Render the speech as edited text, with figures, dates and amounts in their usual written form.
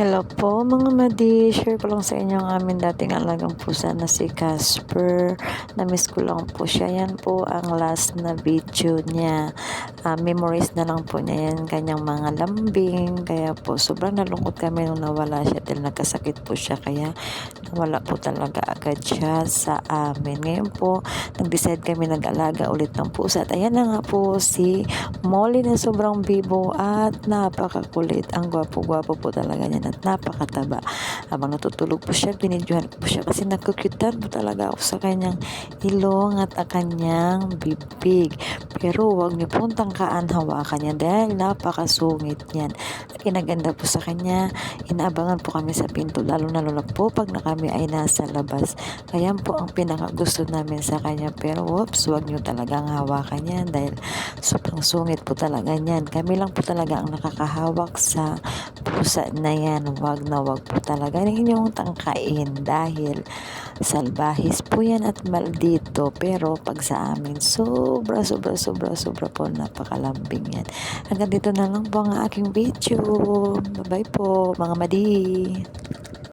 Hello po mga madi, share ko lang sa inyo ang aming dating alagang pusa na si Casper. Na-miss ko lang po siya. Yan po ang last na video niya. Memories na lang po niya yan, kanyang mga lambing. Kaya po sobrang nalungkot kami nung nawala siya dahil nagkasakit po siya. Kaya nawala po talaga agad siya sa amin. Ngayon po, nag-decide kami nag-alaga ulit ng pusa. At ayan na nga po si Molly na sobrang bibo at napakakulit. Ang gwapo-gwapo po talaga niya at napakataba. Habang natutulog po siya, binidyohan ko po siya kasi nakukyutan po talaga ako sa kanyang ilong at ang kanyang bibig. Pero huwag niyo pong tangkaan hawakan niya dahil napakasungit niyan. At kinaganda po sa kanya, inaabangan po kami sa pinto, lalo na po pag na kami ay nasa labas. Kaya po ang pinaka gusto namin sa kanya. Pero whoops, huwag niyo talagang hawakan yan dahil sobrang sungit po talaga niyan. Kami lang po talaga ang nakakahawak sa pusa na yan. Wag na wag po talaga ninyong tangkain dahil salbahis po yan at maldito. Pero pag sa amin, sobra po, napakalambing yan. Hanggang dito na lang po ang aking video. Bye bye po mga madi.